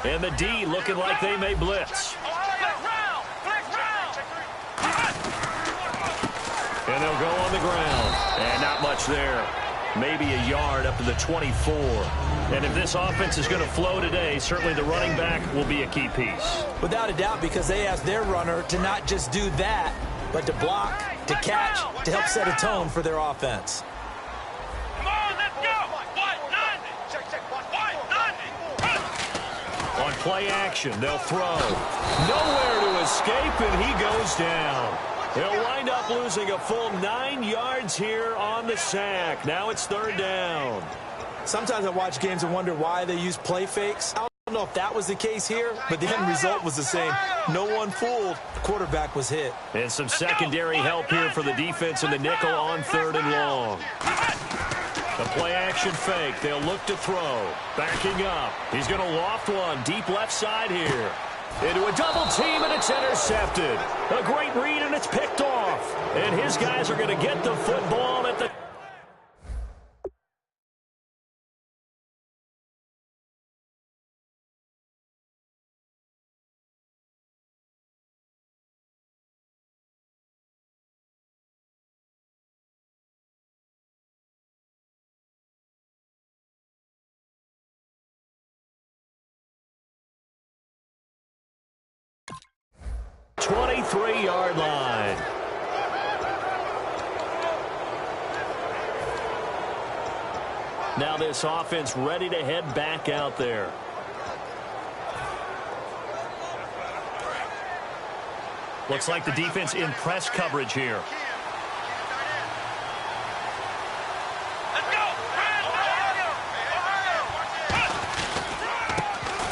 And the D looking like they may blitz. And they'll go on the ground. And not much there. Maybe a yard up to the 24. And if this offense is going to flow today, certainly the running back will be a key piece. Without a doubt, because they asked their runner to not just do that, but to block, to catch, to help set a tone for their offense. Come on, let's go. On play action, they'll throw. Nowhere to escape, and he goes down. They'll wind up losing a full 9 yards here on the sack. Now it's 3rd down. Sometimes I watch games and wonder why they use play fakes. I don't know if that was the case here, but the end result was the same. No one fooled. The quarterback was hit. And some secondary help here for the defense in the nickel on 3rd and long. The play action fake. They'll look to throw. Backing up. He's going to loft one deep left side here. Into a double team, and it's intercepted. A great read, and it's picked off. And his guys are going to get the football at the... ...23-yard line. Now this offense ready to head back out there. Looks like the defense in press coverage here.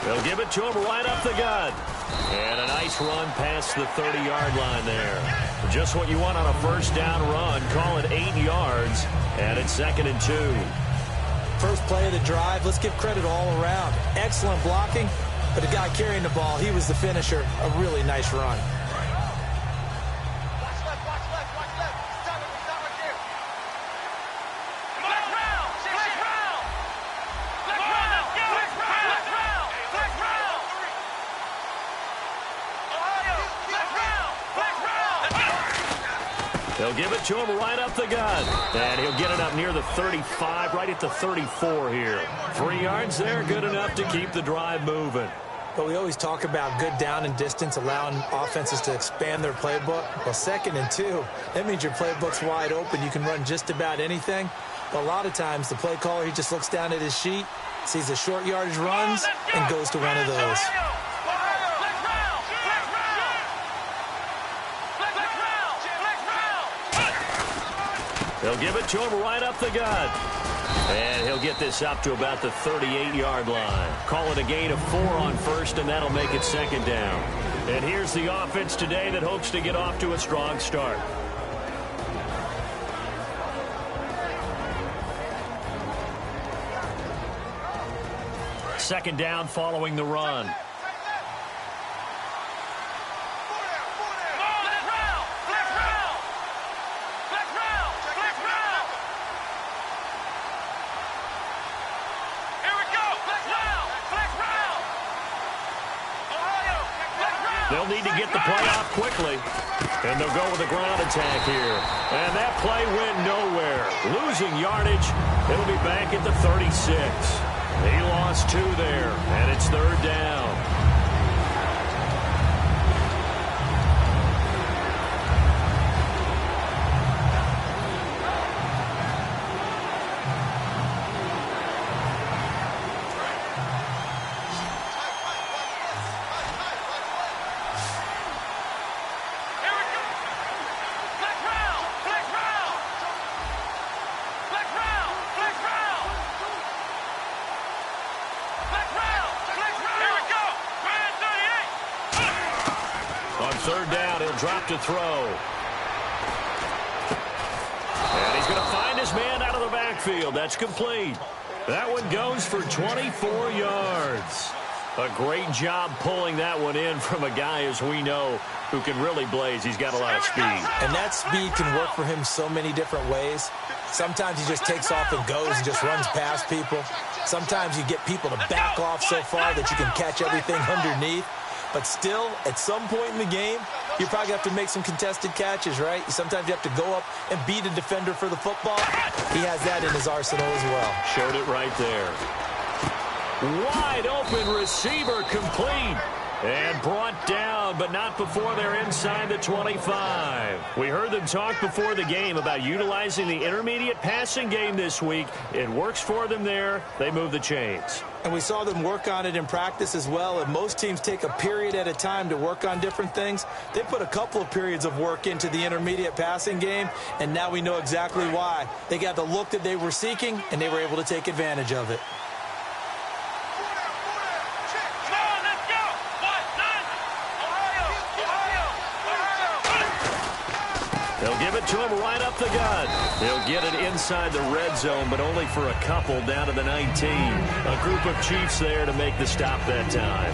They'll give it to him right up the gut. And a nice run past the 30-yard line there. Just what you want on a first down run. Call it 8 yards. And it's 2nd and 2. First play of the drive. Let's give credit all around. Excellent blocking. But the guy carrying the ball, he was the finisher. A really nice run. They'll give it to him right up the gut. And he'll get it up near the 35, right at the 34 here. 3 yards there, good enough to keep the drive moving. But we always talk about good down and distance, allowing offenses to expand their playbook. Well, 2nd and 2, that means your playbook's wide open. You can run just about anything. But a lot of times, the play caller, he just looks down at his sheet, sees the short yardage runs, and goes to one of those. They'll give it to him right up the gut. And he'll get this up to about the 38-yard line. Call it a gain of 4 on first, and that'll make it 2nd down. And here's the offense today that hopes to get off to a strong start. Second down following the run. They'll need to get the play off quickly. And they'll go with a ground attack here. And that play went nowhere. Losing yardage. It'll be back at the 36. He lost 2 there. And it's 3rd down. On 3rd down, he'll drop to throw. And he's going to find his man out of the backfield. That's complete. That one goes for 24 yards. A great job pulling that one in from a guy, as we know, who can really blaze. He's got a lot of speed. And that speed can work for him so many different ways. Sometimes he just takes off and goes and just runs past people. Sometimes you get people to back off so far that you can catch everything underneath. But still, at some point in the game, you probably have to make some contested catches, right? Sometimes you have to go up and beat a defender for the football. He has that in his arsenal as well. Showed it right there. Wide open receiver, complete. And brought down, but not before they're inside the 25. We heard them talk before the game about utilizing the intermediate passing game this week. It works for them there. They move the chains. And we saw them work on it in practice as well. And most teams take a period at a time to work on different things. They put a couple of periods of work into the intermediate passing game, and now we know exactly why. They got the look that they were seeking, and they were able to take advantage of it. They'll give it to him right up the gut. He'll get it inside the red zone, but only for a couple down to the 19. A group of Chiefs there to make the stop that time.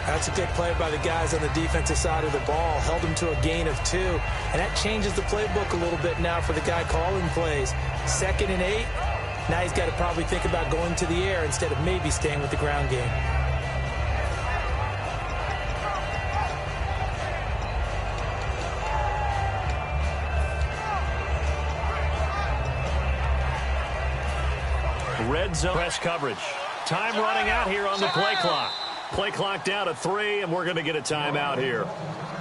That's a good play by the guys on the defensive side of the ball. Held him to a gain of 2. And that changes the playbook a little bit now for the guy calling plays. 2nd and 8. Now he's got to probably think about going to the air instead of maybe staying with the ground game. Red zone press coverage. Time running out here on the play clock. Play clock down to 3, and we're going to get a timeout here.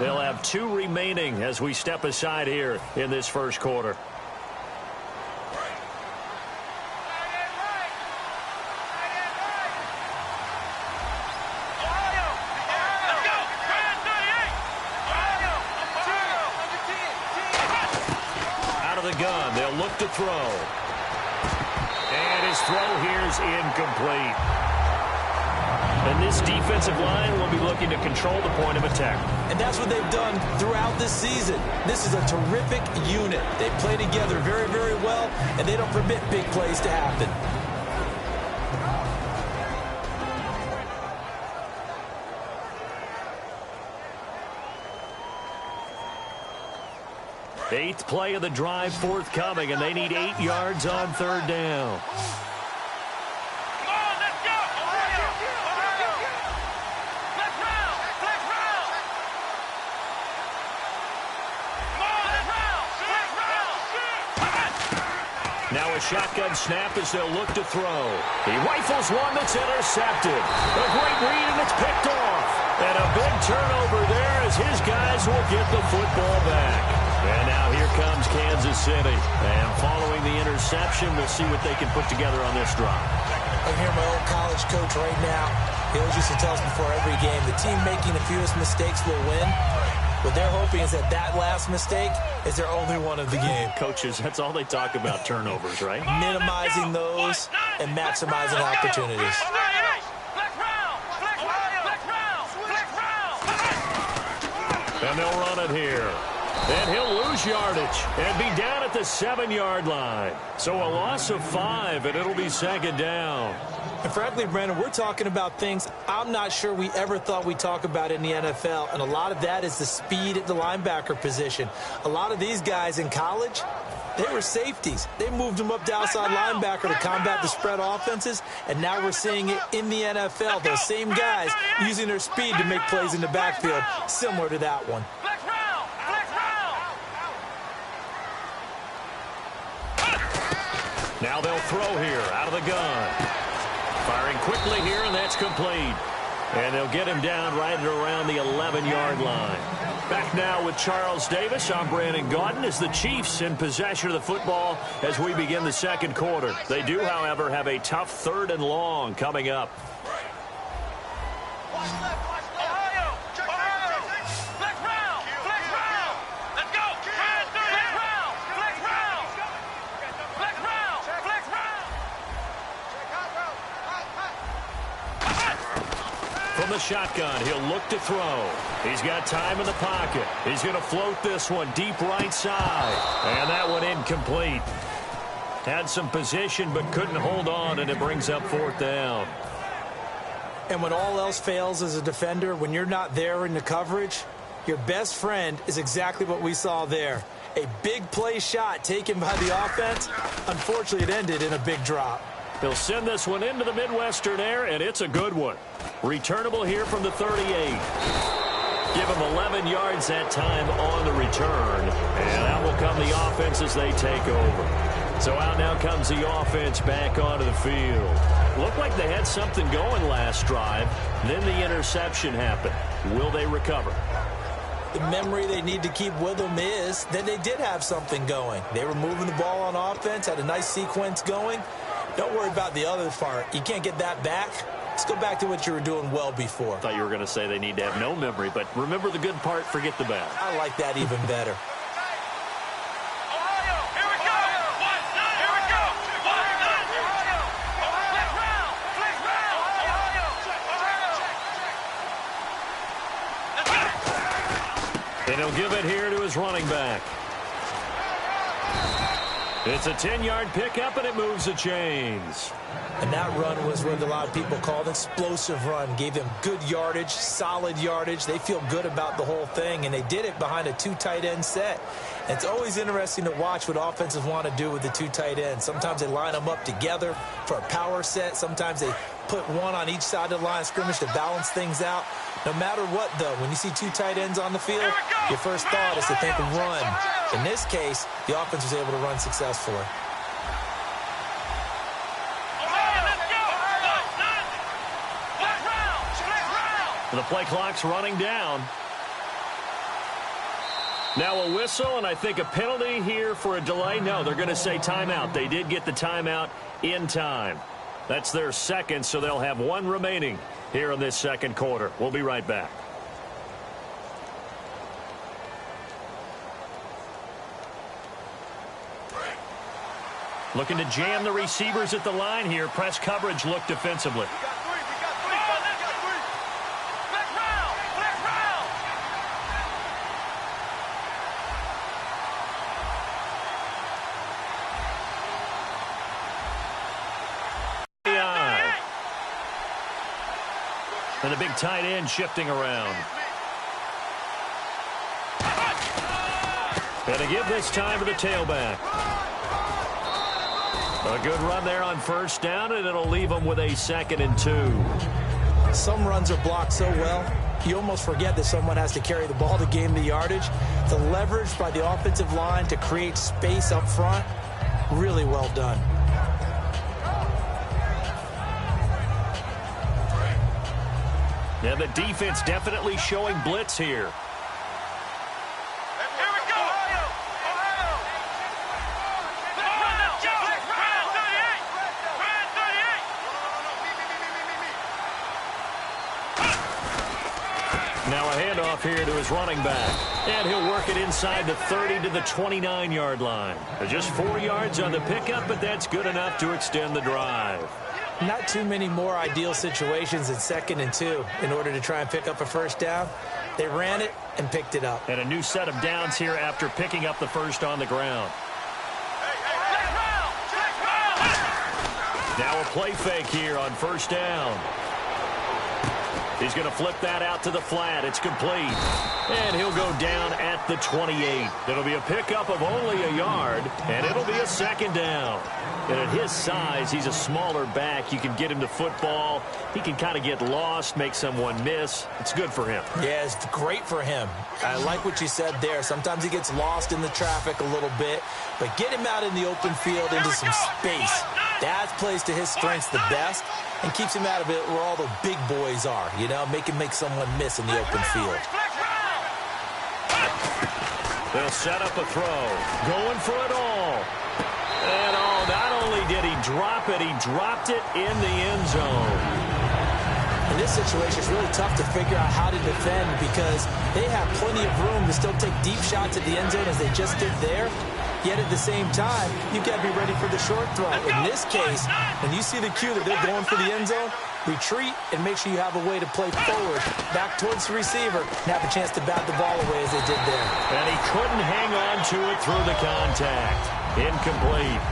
They'll have 2 remaining as we step aside here in this first quarter. Out of the gun, they'll look to throw. And his throw here is incomplete. And this defensive line will be looking to control the point of attack. And that's what they've done throughout this season. This is a terrific unit. They play together very, very well, and they don't permit big plays to happen. Eighth play of the drive forthcoming, and they need 8 yards on 3rd down. Now a shotgun snap as they'll look to throw. He rifles one that's intercepted. A great read, and it's picked off. And a big turnover there as his guys will get the football back. And now here comes Kansas City. And following the interception, we'll see what they can put together on this drive. I hear my old college coach right now. He always used to tell us before every game, the team making the fewest mistakes will win. What they're hoping is that last mistake is their only one of the game. Coaches, that's all they talk about, turnovers, right? Minimizing those and maximizing opportunities. And they'll run it here. And he'll lose yardage and be down at the 7-yard line. So a loss of 5, and it'll be 2nd down. And frankly, Brandon, we're talking about things I'm not sure we ever thought we'd talk about in the NFL. And a lot of that is the speed at the linebacker position. A lot of these guys in college, they were safeties. They moved them up to outside linebacker to combat the spread offenses. And now we're seeing it in the NFL. Those same guys using their speed to make plays in the backfield, similar to that one. Now they'll throw here out of the gun. Firing quickly here, and that's complete. And they'll get him down right at around the 11-yard line. Back now with Charles Davis. I'm Brandon Gaudin as the Chiefs in possession of the football as we begin the second quarter. They do, however, have a tough 3rd and long coming up. From the shotgun, he'll look to throw. He's got time in the pocket. He's going to float this one deep right side. And that one incomplete. Had some position but couldn't hold on, and it brings up 4th down. And when all else fails as a defender, when you're not there in the coverage, your best friend is exactly what we saw there. A big play shot taken by the offense. Unfortunately, it ended in a big drop. He'll send this one into the Midwestern air, and it's a good one. Returnable here from the 38. Give him 11 yards that time on the return. And out will come the offense as they take over. So out now comes the offense back onto the field. Looked like they had something going last drive. Then the interception happened. Will they recover? The memory they need to keep with them is that they did have something going. They were moving the ball on offense, had a nice sequence going. Don't worry about the other part. You can't get that back. Let's go back to what you were doing well before. I thought you were going to say they need to have no memory, but remember the good part, forget the bad. I like that even better. And he'll give it here to his running back. It's a 10-yard pickup, and it moves the chains. And that run was what a lot of people called an explosive run. Gave them good yardage, solid yardage. They feel good about the whole thing, and they did it behind a two tight end set. And it's always interesting to watch what offenses want to do with the two tight ends. Sometimes they line them up together for a power set. Sometimes they put one on each side of the line of scrimmage to balance things out. No matter what, though, when you see two tight ends on the field, your first thought is to think run. In this case, the offense was able to run successfully. The play clock's running down. Now a whistle, and I think a penalty here for a delay. No, they're going to say timeout. They did get the timeout in time. That's their second, so they'll have one remaining here in this second quarter. We'll be right back. Looking to jam the receivers at the line here. Press coverage look defensively. And the big tight end shifting around. Going to give this time to the tailback. A good run there on first down, and it'll leave them with a 2nd and 2. Some runs are blocked so well, you almost forget that someone has to carry the ball to gain the yardage. The leverage by the offensive line to create space up front, really well done. Yeah, the defense definitely showing blitz here. Now a handoff here to his running back. And he'll work it inside the 30 to the 29-yard line. Just 4 yards on the pickup, but that's good enough to extend the drive. Not too many more ideal situations in 2nd and 2 in order to try and pick up a first down. They ran it and picked it up. And a new set of downs here after picking up the first on the ground. Now a play fake here on first down. He's going to flip that out to the flat. It's complete. And he'll go down at the 28. It'll be a pickup of only a yard, and it'll be a 2nd down. And at his size, he's a smaller back. You can get him to football. He can kind of get lost, make someone miss. It's good for him. Yeah, it's great for him. I like what you said there. Sometimes he gets lost in the traffic a little bit, but get him out in the open field into some space. That plays to his strengths the best and keeps him out of it where all the big boys are, you know, make someone miss in the open field. They'll set up a throw. Going for it all. And not only did he drop it, he dropped it in the end zone. In this situation, it's really tough to figure out how to defend because they have plenty of room to still take deep shots at the end zone as they just did there. Yet at the same time, you've got to be ready for the short throw. In this case, when you see the cue that they're going for the end zone, retreat and make sure you have a way to play forward, back towards the receiver, and have a chance to bat the ball away as they did there. And he couldn't hang on to it through the contact. Incomplete.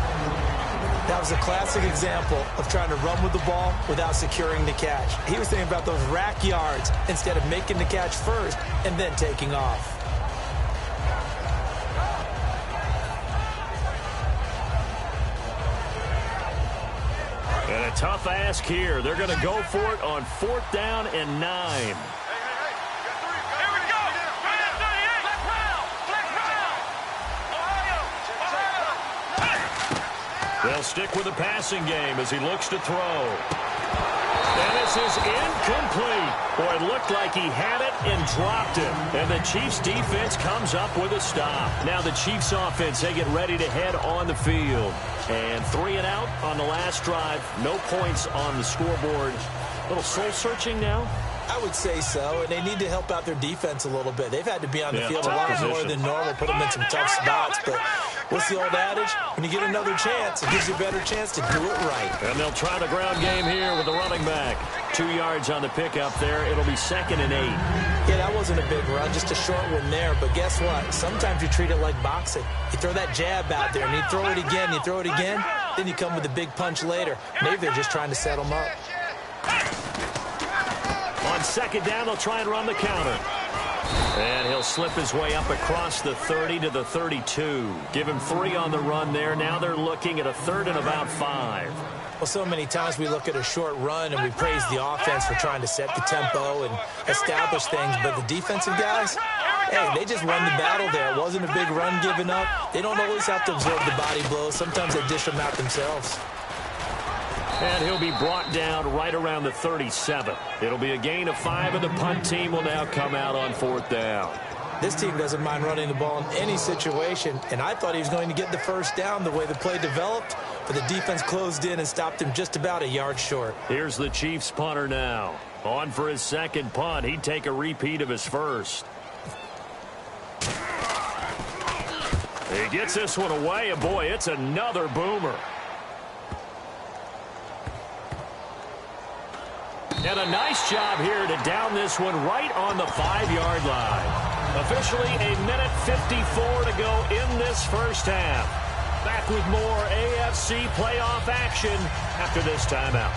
That was a classic example of trying to run with the ball without securing the catch. He was thinking about those rack yards instead of making the catch first and then taking off. And a tough ask here. They're going to go for it on 4th down and 9. They'll stick with the passing game as he looks to throw. And this is incomplete. Boy, it looked like he had it and dropped it. And the Chiefs defense comes up with a stop. Now the Chiefs offense, they get ready to head on the field. And 3 and out on the last drive. No points on the scoreboard. A little soul-searching now. I would say so, and they need to help out their defense a little bit. They've had to be on the field a lot more than normal, put them in some tough spots. But what's the old adage? When you get another chance, it gives you a better chance to do it right. And they'll try the ground game here with the running back. 2 yards on the pickup there. It'll be 2nd and 8. Yeah, that wasn't a big run, just a short one there. But guess what? Sometimes you treat it like boxing. You throw that jab out there, and you throw it again, you throw it again, then you come with a big punch later. Maybe they're just trying to set them up. On 2nd down, they'll try and run the counter. And he'll slip his way up across the 30 to the 32. Give him 3 on the run there. Now they're looking at a 3rd and about 5. Well, so many times we look at a short run and we praise the offense for trying to set the tempo and establish things. But the defensive guys, hey, they just won the battle there. It wasn't a big run given up. They don't always have to absorb the body blows. Sometimes they dish them out themselves. And he'll be brought down right around the 37. It'll be a gain of 5, and the punt team will now come out on 4th down. This team doesn't mind running the ball in any situation, and I thought he was going to get the 1st down the way the play developed, but the defense closed in and stopped him just about a yard short. Here's the Chiefs punter now. On for his 2nd punt. He'd take a repeat of his 1st. He gets this one away, and boy, it's another boomer. And a nice job here to down this one right on the 5-yard line. Officially a minute 54 to go in this first half. Back with more AFC playoff action after this timeout.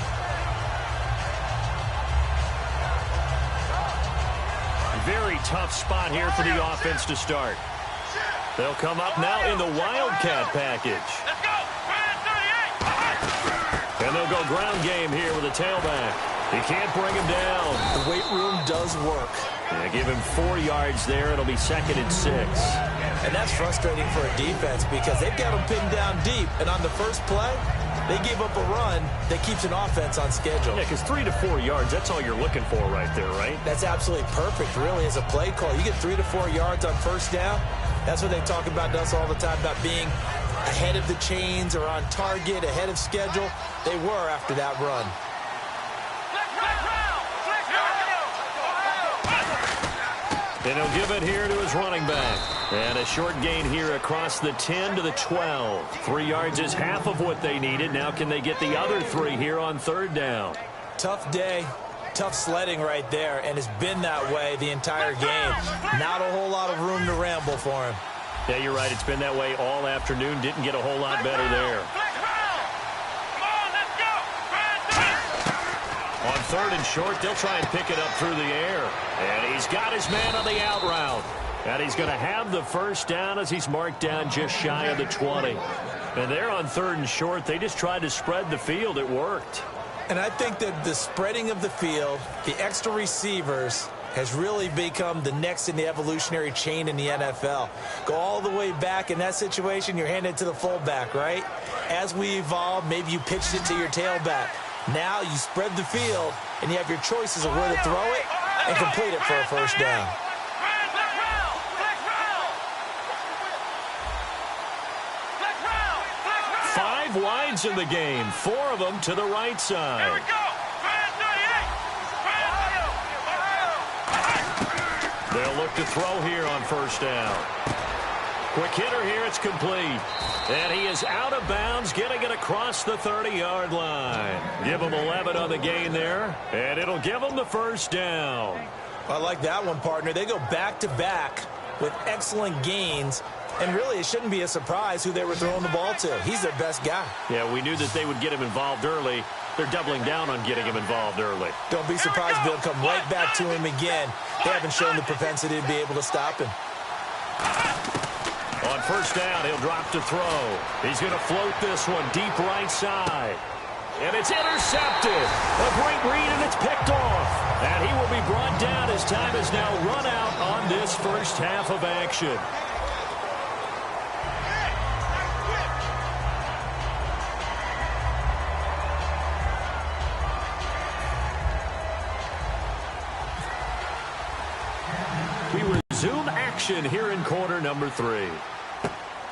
Very tough spot here for the offense to start. They'll come up now in the Wildcat package. And they'll go ground game here with a tailback. He can't bring him down. The weight room does work. Yeah, give him 4 yards there. It'll be 2nd and 6. And that's frustrating for a defense because they've got him pinned down deep. And on the first play, they gave up a run that keeps an offense on schedule. Yeah, because 3 to 4 yards, that's all you're looking for right there, right? That's absolutely perfect, really, as a play call. You get 3 to 4 yards on 1st down. That's what they talk about to us all the time, about being ahead of the chains or on target, ahead of schedule. They were after that run. And he'll give it here to his running back. And a short gain here across the 10 to the 12. 3 yards is half of what they needed. Now can they get the other 3 here on 3rd down? Tough day. Tough sledding right there, and it's been that way the entire game. Not a whole lot of room to ramble for him. Yeah, you're right. It's been that way all afternoon. Didn't get a whole lot better there. On 3rd and short, they'll try and pick it up through the air. And he's got his man on the out route. And he's going to have the 1st down as he's marked down just shy of the 20. And they're on 3rd and short. They just tried to spread the field. It worked. And I think that the spreading of the field, the extra receivers, has really become the next in the evolutionary chain in the NFL. Go all the way back in that situation, you're handed to the fullback, right? As we evolve, maybe you pitched it to your tailback. Now you spread the field, and you have your choices of where to throw it and complete it for a 1st down. Five wides in the game, 4 of them to the right side. Here we go. They'll look to throw here on 1st down. Quick hitter here, it's complete. And he is out of bounds, getting it across the 30-yard line. Give him 11 on the gain there, and it'll give him the 1st down. I like that one, partner. They go back-to-back with excellent gains, And really, it shouldn't be a surprise who they were throwing the ball to. He's their best guy. Yeah, we knew that they would get him involved early. They're doubling down on getting him involved early. Don't be surprised they'll come right back to him again. They haven't shown the propensity to be able to stop him. On first down, he'll drop to throw. He's going to float this one deep right side. And it's intercepted. A great read, and it's picked off. And he will be brought down as time has now run out on this first half of action. We resume action here in quarter number 3.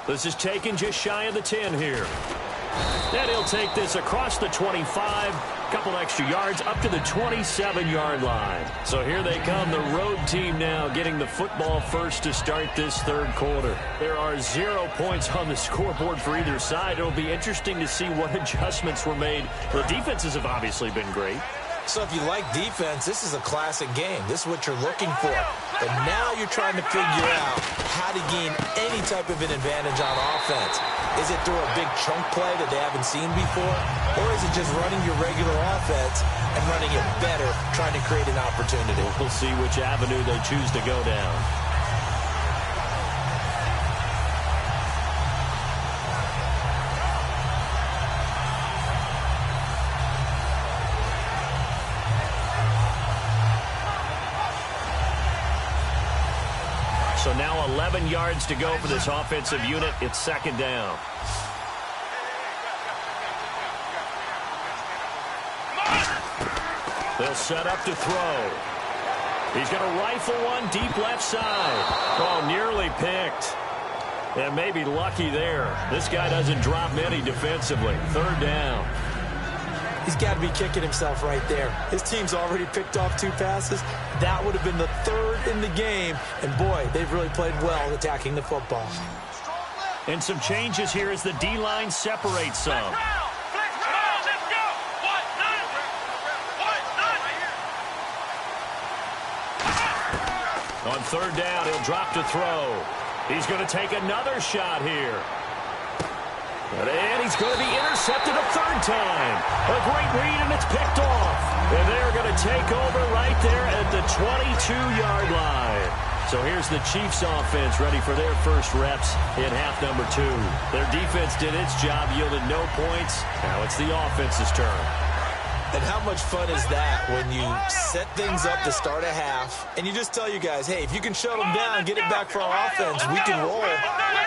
This is taken just shy of the 10 here. And he'll take this across the 25, couple extra yards up to the 27-yard line. So here they come, the road team now getting the football first to start this third quarter. There are 0 points on the scoreboard for either side. It'll be interesting to see what adjustments were made. The defenses have obviously been great. So if you like defense, this is a classic game. This is what you're looking for. But now you're trying to figure out how to gain any type of an advantage on offense. Is it through a big chunk play that they haven't seen before? Or is it just running your regular offense and running it better, trying to create an opportunity? We'll see which avenue they choose to go down. So now 11 yards to go for this offensive unit. It's second down. They'll set up to throw. He's going to rifle one deep left side. Oh, nearly picked. And maybe lucky there. This guy doesn't drop many defensively. Third down. He's got to be kicking himself right there. His team's already picked off 2 passes. That would have been the 3rd in the game. And, boy, they've really played well attacking the football. And some changes here as the D-line separates some. On third down, he'll drop to throw. He's going to take another shot here. And he's going to be intercepted a 3rd time. A great read, and it's picked off. And they're going to take over right there at the 22-yard line. So here's the Chiefs offense ready for their first reps in half number 2. Their defense did its job, yielded no points. Now it's the offense's turn. And how much fun is that when you set things up to start a half and you just tell you guys, hey, if you can shut them down, get it back for our offense, we can roll.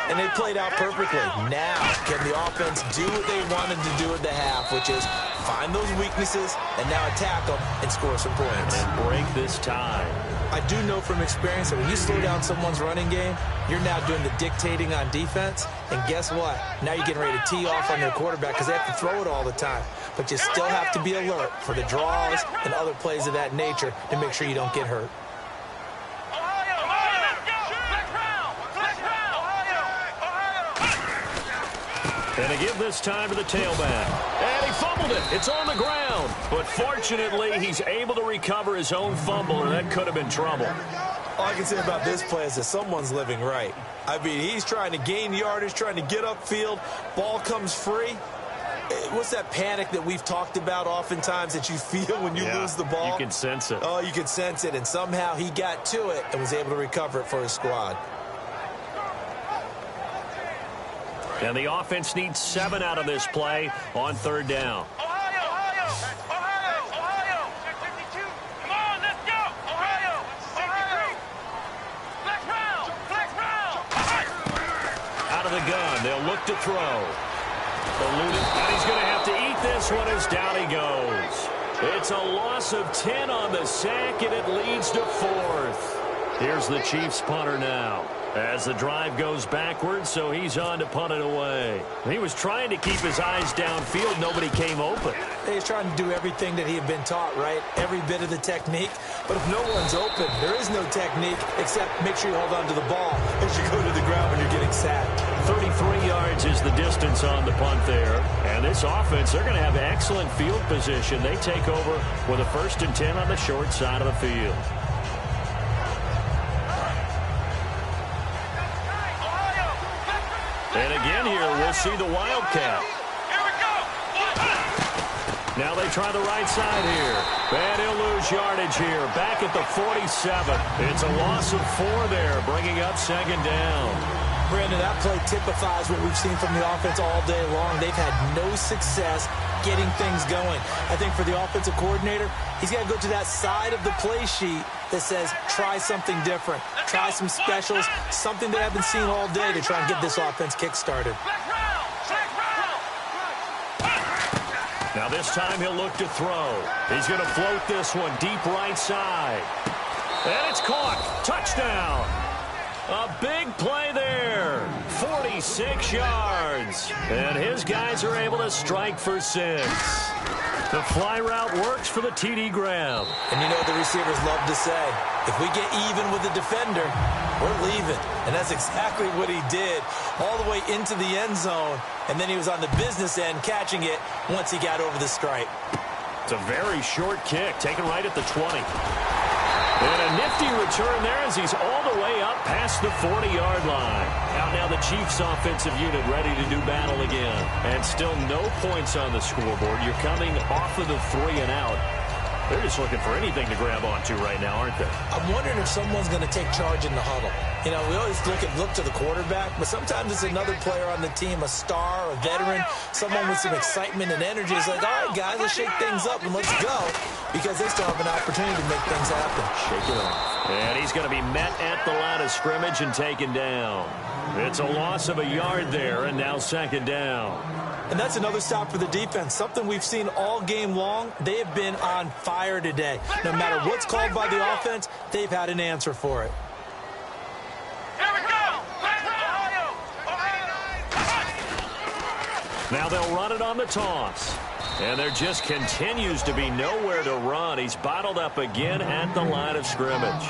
And they played out perfectly. Now, can the offense do what they wanted to do at the half, which is find those weaknesses and now attack them and score some points. And break this tie. I do know from experience that when you slow down someone's running game, you're now doing the dictating on defense. And guess what? Now you're getting ready to tee off on their quarterback because they have to throw it all the time. But you still have to be alert for the draws and other plays of that nature to make sure you don't get hurt. And they give this time to the tailback. And he fumbled it. It's on the ground. But fortunately, he's able to recover his own fumble, or that could have been trouble. All I can say about this play is that someone's living right. I mean, he's trying to gain yardage, trying to get upfield. Ball comes free. What's that panic that we've talked about oftentimes that you feel when you lose the ball? You can sense it. Oh, you can sense it. And somehow he got to it and was able to recover it for his squad. And the offense needs 7 out of this play on third down. Out of the gun, they'll look to throw. Eluded, and he's going to have to eat this one as down he goes. It's a loss of 10 on the sack, and it leads to 4th. Here's the Chiefs punter now. As the drive goes backwards, so he's on to punt it away. He was trying to keep his eyes downfield. Nobody came open. He's trying to do everything that he had been taught, right? Every bit of the technique. But if no one's open, there is no technique except make sure you hold on to the ball as you go to the ground when you're getting sacked. 33 yards is the distance on the punt there. And this offense, they're going to have excellent field position. They take over with a 1st and 10 on the short side of the field. And again here, we'll see the Wildcat. Here we go. Now they try the right side here. And he'll lose yardage here. Back at the 47. It's a loss of 4 there, bringing up second down. Brandon, that play typifies what we've seen from the offense all day long. They've had no success getting things going. I think for the offensive coordinator, he's got to go to that side of the play sheet that says, try something different. Try some specials, something they haven't seen all day to try and get this offense kick-started. Now this time he'll look to throw. He's going to float this one deep right side. And it's caught. Touchdown. A big play there. 46 yards. And his guys are able to strike for 6. The fly route works for the TD grab. And you know what the receivers love to say? If we get even with the defender, we're leaving. And that's exactly what he did all the way into the end zone. And then he was on the business end catching it once he got over the stripe. It's a very short kick, taken right at the 20. And a nifty return there as he's all the way up past the 40-yard line. Out now the Chiefs offensive unit ready to do battle again. And still no points on the scoreboard. You're coming off of the 3 and out. They're just looking for anything to grab onto right now, aren't they? I'm wondering if someone's going to take charge in the huddle. You know, we always look to the quarterback, but sometimes it's another player on the team, a star, a veteran, someone with some excitement and energy. It's like, all right, guys, let's shake things up and let's go, because they still have an opportunity to make things happen. Shake it off. And he's going to be met at the line of scrimmage and taken down. It's a loss of a yard there, and now second down. And that's another stop for the defense, something we've seen all game long. They have been on fire today. No matter what's called by the offense, they've had an answer for it. Now they'll run it on the toss. And there just continues to be nowhere to run. He's bottled up again at the line of scrimmage.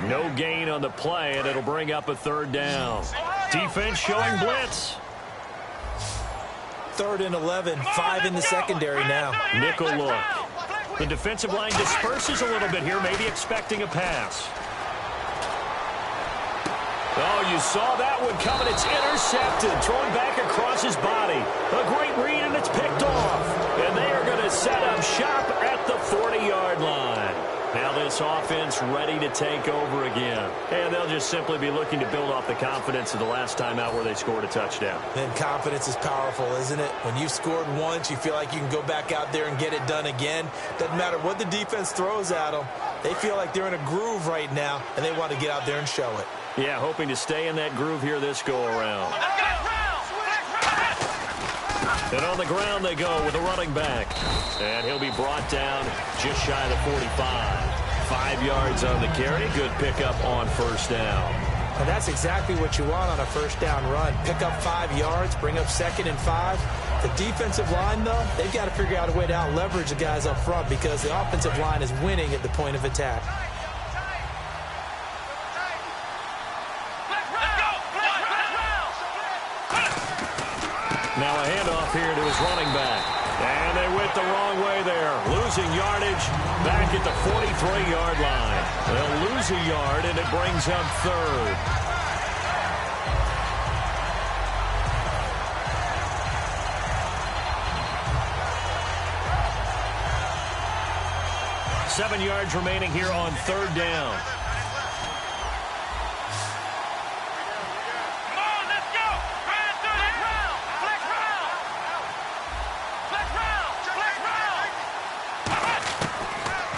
No gain on the play, and it'll bring up a third down. Defense showing blitz. 3rd and 11, 5 in the secondary now. Nickel look. The defensive line disperses a little bit here, maybe expecting a pass. Oh, you saw that one coming. It's intercepted, thrown back across his body. A great read, and it's picked off. And they are going to set up shop at the 40-yard line. Now this offense ready to take over again. And they'll just simply be looking to build off the confidence of the last time out where they scored a touchdown. And confidence is powerful, isn't it? When you've scored once, you feel like you can go back out there and get it done again. Doesn't matter what the defense throws at them. They feel like they're in a groove right now, and they want to get out there and show it. Yeah, hoping to stay in that groove here this go-around. And on the ground they go with a running back. And he'll be brought down just shy of the 45. 5 yards on the carry. Good pickup on first down. And that's exactly what you want on a first down run. Pick up 5 yards, bring up 2nd and 5. The defensive line, though, they've got to figure out a way to out-leverage the guys up front because the offensive line is winning at the point of attack. Now a handoff here to his running back. And they went the wrong way there. Losing yardage back at the 43-yard line. They'll lose a yard, and it brings up 3rd. Seven yards remaining here on 3rd down.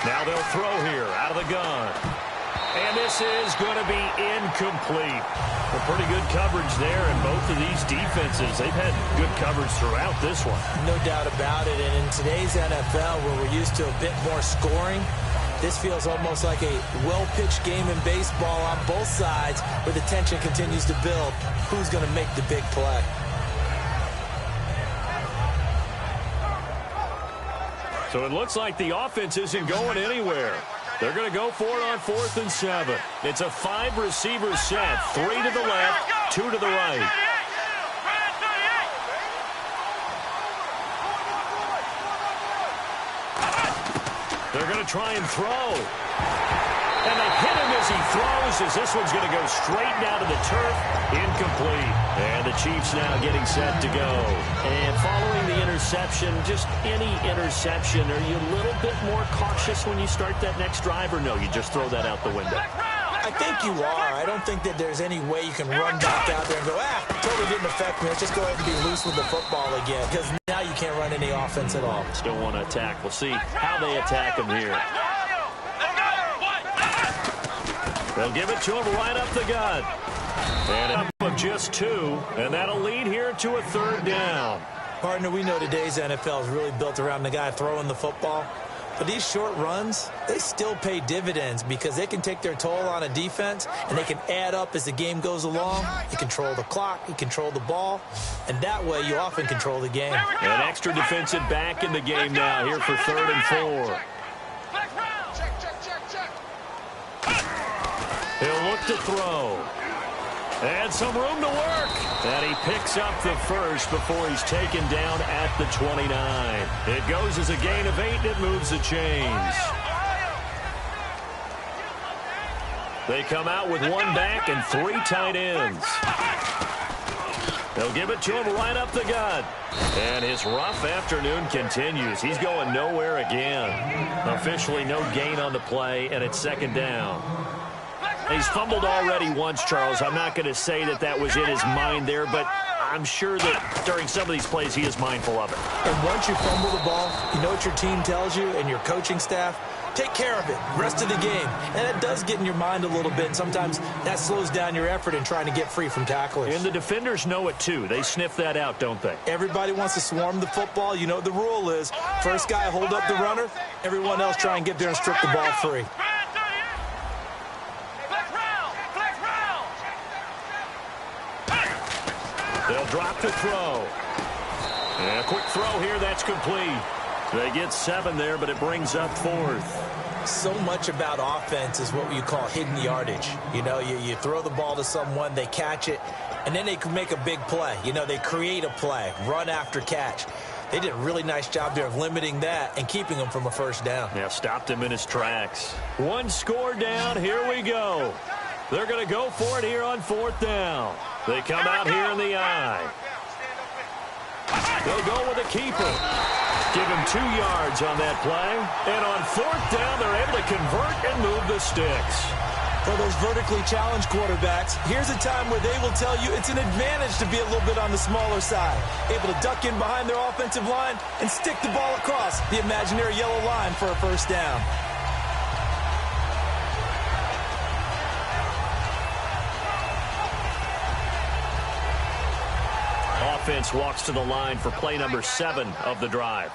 Now they'll throw here out of the gun. And this is going to be incomplete. A pretty good coverage there, and both of these defenses, they've had good coverage throughout this one. No doubt about it. And in today's NFL, where we're used to a bit more scoring, this feels almost like a well-pitched game in baseball on both sides where the tension continues to build. Who's going to make the big play? So it looks like the offense isn't going anywhere. They're going to go for it on 4th and 7. It's a 5-receiver set. 3 to the left, 2 to the right. They're going to try and throw. And they hit him as he throws, as this one's going to go straight down to the turf. Incomplete. And the Chiefs now getting set to go. And following the interception, just any interception, are you a little bit more cautious when you start that next drive, or no, you just throw that out the window? I think you are. I don't think that there's any way you can run back out there and go, totally didn't affect me. Let's just go ahead and be loose with the football again, because now you can't run any offense at all. Still want to attack. We'll see how they attack him here. They'll give it to him right up the gut. And up of just 2, and that'll lead here to a 3rd down. Partner, we know today's NFL is really built around the guy throwing the football. But these short runs, they still pay dividends because they can take their toll on a defense, and they can add up as the game goes along. You control the clock, you control the ball, and that way you often control the game. An extra defensive back in the game now here for 3rd and 4. He'll look to throw. And some room to work. And he picks up the first before he's taken down at the 29. It goes as a gain of 8, and it moves the chains. They come out with 1 back and 3 tight ends. They'll give it to him right up the gut. And his rough afternoon continues. He's going nowhere again. Officially no gain on the play, and it's 2nd down. He's fumbled already once, Charles. I'm not going to say that that was in his mind there, but I'm sure that during some of these plays he is mindful of it. And once you fumble the ball, you know what your team tells you and your coaching staff? Take care of it, rest of the game. And it does get in your mind a little bit, and sometimes that slows down your effort in trying to get free from tacklers. And the defenders know it too. They sniff that out, don't they? Everybody wants to swarm the football. You know what the rule is. First guy hold up the runner, everyone else try and get there and strip the ball free. They'll drop to throw. And a quick throw here, that's complete. They get 7 there, but it brings up 4th. So much about offense is what you call hidden yardage. You know, you throw the ball to someone, they catch it, and then they can make a big play. You know, they create a play, run after catch. They did a really nice job there of limiting that and keeping him from a 1st down. Yeah, stopped him in his tracks. 1 score down, here we go. They're going to go for it here on 4th down. They come out here in the eye. They'll go with a keeper. Give him 2 yards on that play. And on 4th down, they're able to convert and move the sticks. For those vertically challenged quarterbacks, here's a time where they will tell you it's an advantage to be a little bit on the smaller side. Able to duck in behind their offensive line and stick the ball across the imaginary yellow line for a 1st down. Offense walks to the line for play number 7 of the drive.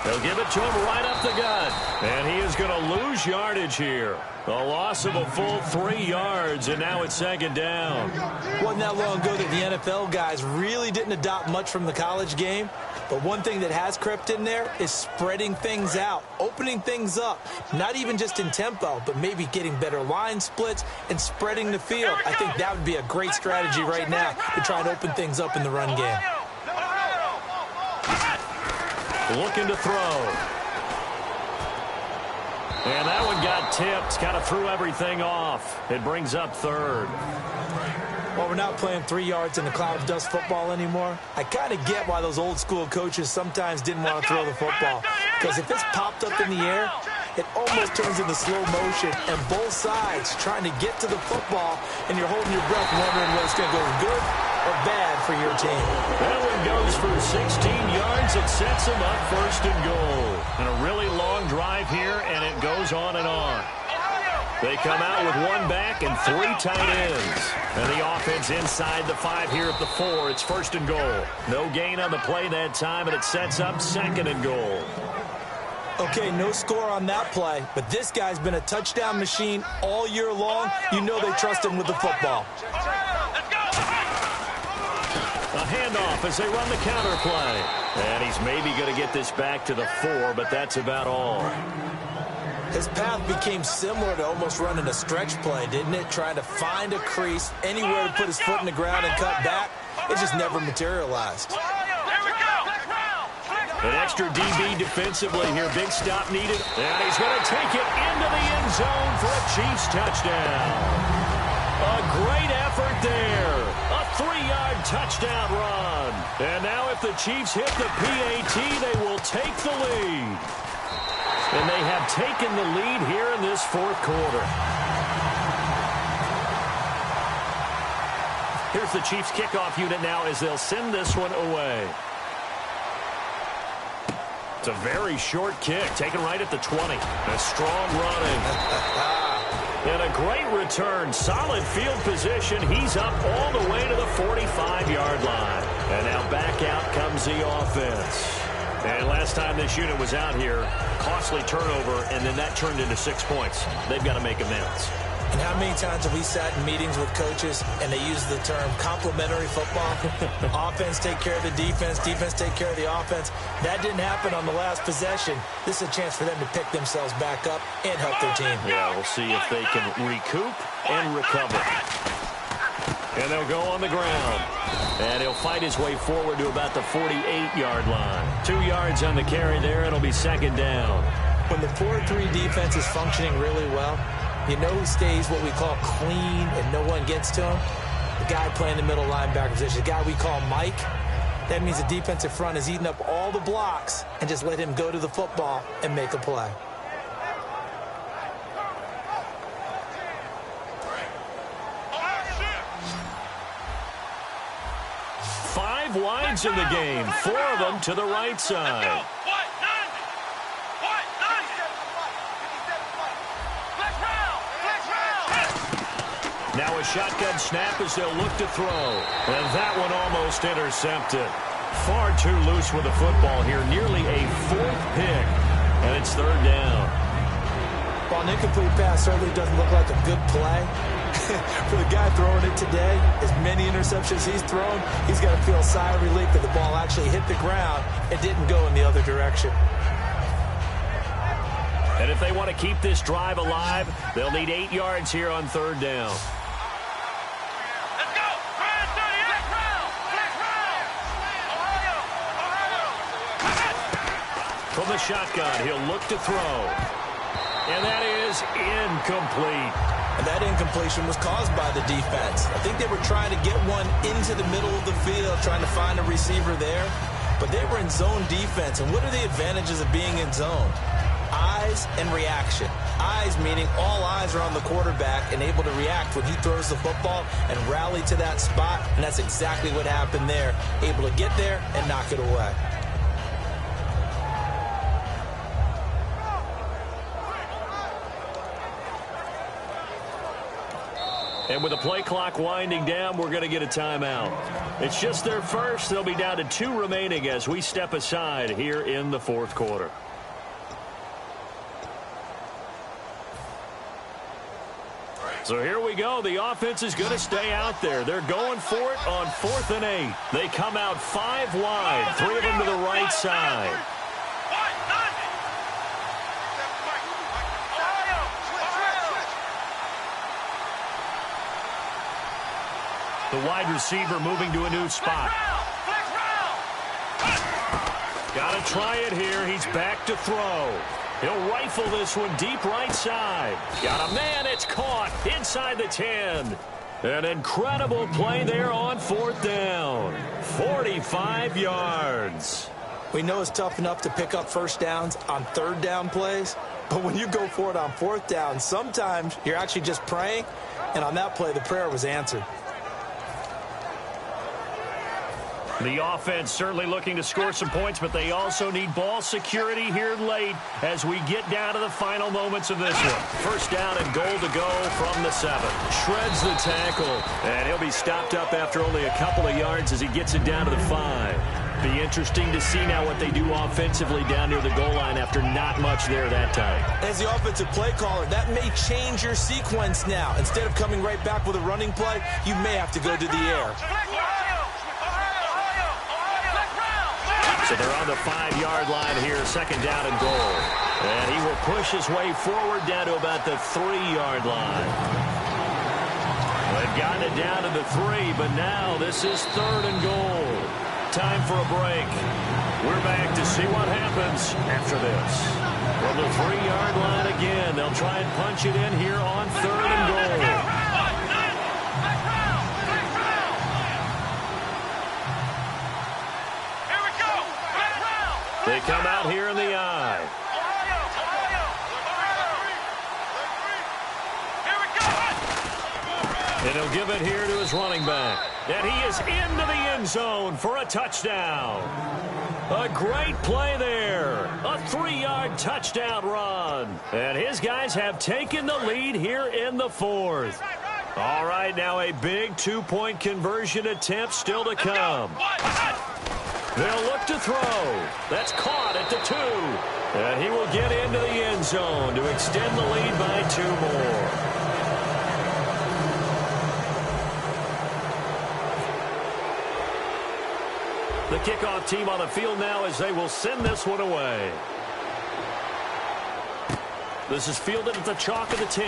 They'll give it to him right up the gut. And he is going to lose yardage here. A loss of a full 3 yards, and now it's 2nd down. Wasn't that long ago that the NFL guys really didn't adopt much from the college game. But one thing that has crept in there is spreading things out, opening things up, not even just in tempo, but maybe getting better line splits and spreading the field. I think that would be a great strategy right now to try and open things up in the run game. Looking to throw. And that one got tipped, kind of threw everything off. It brings up 3rd. Well, we're not playing 3 yards in the cloud of dust football anymore. I kind of get why those old school coaches sometimes didn't want to throw the football. Because if it's popped up in the air, it almost turns into slow motion. And both sides trying to get to the football, and you're holding your breath wondering whether it's going to go good or bad for your team. That one goes for 16 yards. It sets them up 1st and goal. And a really long drive here, and it goes on and on. They come out with 1 back and 3 tight ends. And the offense inside the 5 here at the 4. It's 1st and goal. No gain on the play that time, and it sets up 2nd and goal. Okay, no score on that play, but this guy's been a touchdown machine all year long. You know they trust him with the football. A handoff as they run the counter play. And he's maybe going to get this back to the 4, but that's about all. His path became similar to almost running a stretch play, didn't it? Trying to find a crease, anywhere to put his foot in the ground and cut back. It just never materialized. An extra DB defensively here. Big stop needed. And he's going to take it into the end zone for a Chiefs touchdown. A great effort there. A 3-yard touchdown run. And now if the Chiefs hit the PAT, they will take the lead. And they have taken the lead here in this fourth quarter. Here's the Chiefs kickoff unit now as they'll send this one away. It's a very short kick, taken right at the 20. A strong running. And a great return. Solid field position. He's up all the way to the 45-yard line. And now back out comes the offense. And last time this unit was out here, costly turnover, and then that turned into 6 points. They've got to make amends. And how many times have we sat in meetings with coaches and they use the term complementary football? Offense take care of the defense, defense take care of the offense. That didn't happen on the last possession. This is a chance for them to pick themselves back up and help their team. Yeah, we'll see if they can recoup and recover. And they'll go on the ground. And he'll fight his way forward to about the 48-yard line. 2 yards on the carry there. It'll be second down. When the 4-3 defense is functioning really well, you know who stays what we call clean and no one gets to him? The guy playing the middle linebacker position, the guy we call Mike. That means the defensive front is eating up all the blocks and just let him go to the football and make a play. Five wides in the game, 4 of them to the right side. Now a shotgun snap as they'll look to throw. And that one almost intercepted. Far too loose with the football here. Nearly a 4th pick. And it's 3rd down. While an incomplete pass certainly doesn't look like a good play, for the guy throwing it today, as many interceptions he's thrown, he's got to feel a sigh of relief that the ball actually hit the ground and didn't go in the other direction. And if they want to keep this drive alive, they'll need 8 yards here on 3rd down. From the shotgun, he'll look to throw. And that is incomplete. And that incompletion was caused by the defense. I think they were trying to get one into the middle of the field, trying to find a receiver there. But they were in zone defense. And what are the advantages of being in zone? Eyes and reaction. Eyes meaning all eyes are on the quarterback and able to react when he throws the football and rally to that spot. And that's exactly what happened there. Able to get there and knock it away. And with the play clock winding down, we're going to get a timeout. It's just their first. They'll be down to 2 remaining as we step aside here in the 4th quarter. So here we go. The offense is going to stay out there. They're going for it on 4th and 8. They come out 5 wide, 3 of them to the right side. The wide receiver moving to a new spot. Got to try it here. He's back to throw. He'll rifle this one deep right side. Got a man. It's caught inside the 10. An incredible play there on 4th down. 45 yards. We know it's tough enough to pick up first downs on 3rd down plays, but when you go for it on 4th down, sometimes you're actually just praying, and on that play, the prayer was answered. The offense certainly looking to score some points, but they also need ball security here late as we get down to the final moments of this one. First down and goal to go from the 7. Shreds the tackle, and he'll be stopped up after only a couple of yards as he gets it down to the 5. Be interesting to see now what they do offensively down near the goal line after not much there that time. As the offensive play caller, that may change your sequence now. Instead of coming right back with a running play, you may have to go to the air. So they're on the 5-yard line here, 2nd down and goal. And he will push his way forward down to about the 3-yard line. They've gotten it down to the 3, but now this is 3rd and goal. time for a break. We're back to see what happens after this. From the 3-yard line again, they'll try and punch it in here on 3rd and goal. They come out here in the I. And he'll give it here to his running back. And he is into the end zone for a touchdown. A great play there. A 3-yard touchdown run. And his guys have taken the lead here in the 4th. All right, now a big 2-point conversion attempt still to come. They'll look to throw. That's caught at the 2. And he will get into the end zone to extend the lead by 2 more. The kickoff team on the field now as they will send this one away. This is fielded at the chalk of the 10.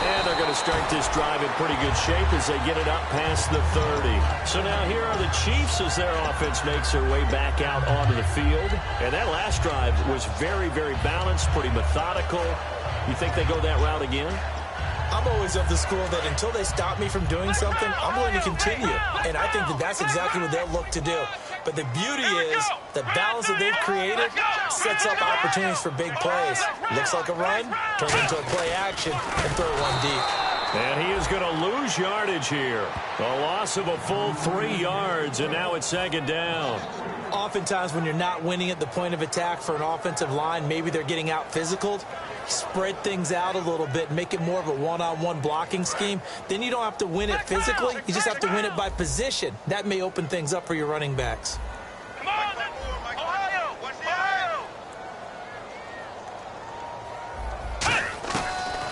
And they're going to start this drive in pretty good shape as they get it up past the 30. So now here are the Chiefs as their offense makes their way back out onto the field. And that last drive was very, very balanced, pretty methodical. You think they go that route again? I'm always of the school that until they stop me from doing something, I'm going to continue. And I think that that's exactly what they'll look to do. But the beauty is the balance that they've created sets up opportunities for big plays. Looks like a run, turn into a play action, and throw one deep. And he is going to lose yardage here. A loss of a full 3 yards, and now it's 2nd down. Oftentimes when you're not winning at the point of attack for an offensive line, maybe they're getting out physical. Spread things out a little bit, make it more of a one-on-one blocking scheme. Then you don't have to win it physically. You just have to win it by position. That may open things up for your running backs. Come on, Ohio!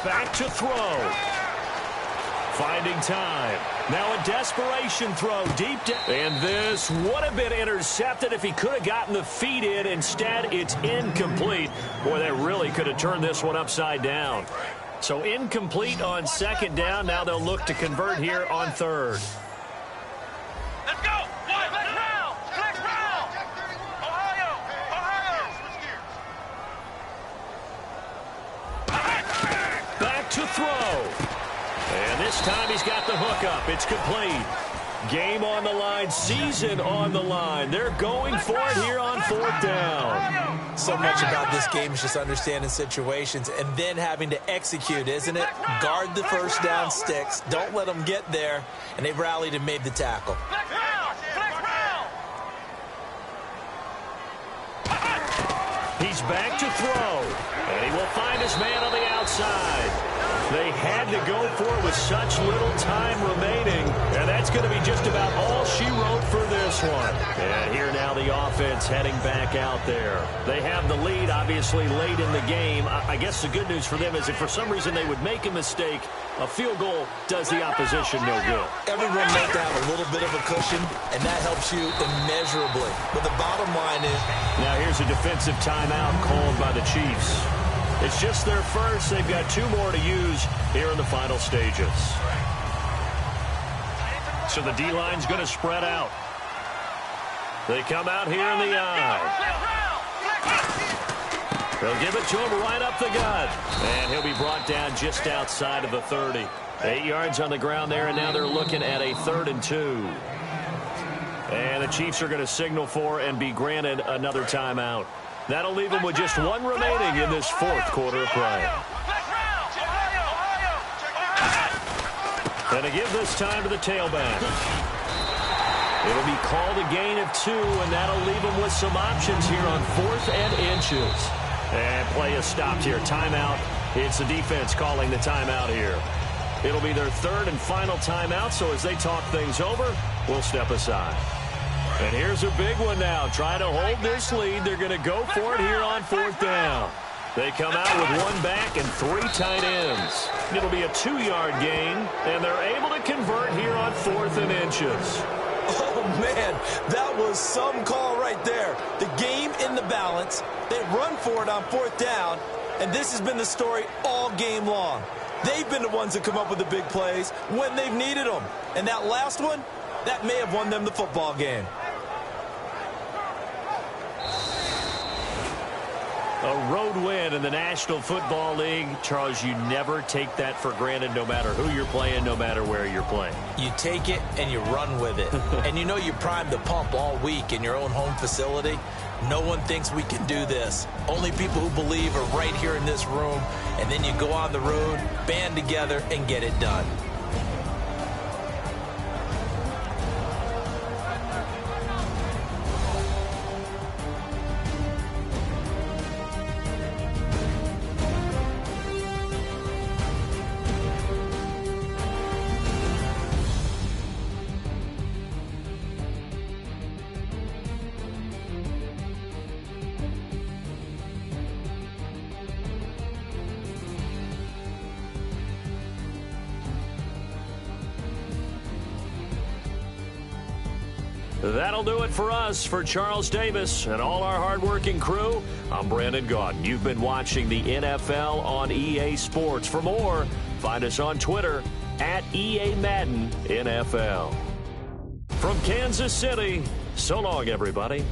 Back to throw. Finding time. Now a desperation throw deep down. And this would have been intercepted if he could have gotten the feet in. Instead, it's incomplete. Boy, they really could have turned this one upside down. So incomplete on 2nd down. Now they'll look to convert here on 3rd. Let's go! Flex round! Ohio! Back to throw. And this time he's got the hook up. It's complete. Game on the line, season on the line. They're going for it here on 4th down. So much about this game is just understanding situations and then having to execute, isn't it? Guard the first down sticks. Don't let them get there. And they've rallied and made the tackle. He's back to throw. And he will find his man on the outside. They had to go for it with such little time remaining. And that's going to be just about all she wrote for this one. And here now the offense heading back out there. They have the lead, obviously, late in the game. I guess the good news for them is if for some reason they would make a mistake, a field goal does the opposition no good. Everyone knows to have a little bit of a cushion, and that helps you immeasurably. But the bottom line is... Now here's a defensive timeout called by the Chiefs. It's just their first. They've got 2 more to use here in the final stages. So the D-line's going to spread out. They come out here in the I. They'll give it to him right up the gut. And he'll be brought down just outside of the 30. 8 yards on the ground there, and now they're looking at a 3rd and 2. And the Chiefs are going to signal for and be granted another timeout. That'll leave them with just 1 remaining in this 4th quarter of play. And to give this time to the tailback. It'll be called a gain of 2, and that'll leave them with some options here on 4th and inches. And play is stopped here. Timeout. It's the defense calling the timeout here. It'll be their 3rd and final timeout, so as they talk things over, we'll step aside. And here's a big one now. Trying to hold this lead. They're going to go for it here on 4th down. They come out with 1 back and 3 tight ends. It'll be a 2-yard gain, and they're able to convert here on 4th and inches. Oh, man, that was some call right there. The game in the balance. They run for it on 4th down, and this has been the story all game long. They've been the ones that come up with the big plays when they've needed them. And that last one, That may have won them the football game. A road win in the National Football League. Charles, you never take that for granted, no matter who you're playing, no matter where you're playing. You take it and you run with it. And you know you primed the pump all week in your own home facility. No one thinks we can do this. Only people who believe are right here in this room. And then you go on the road, band together, and get it done. That'll do it for us. For Charles Davis and all our hardworking crew, I'm Brandon Gaudin. You've been watching the NFL on EA Sports. For more, find us on Twitter at EA Madden NFL. From Kansas City, so long, everybody.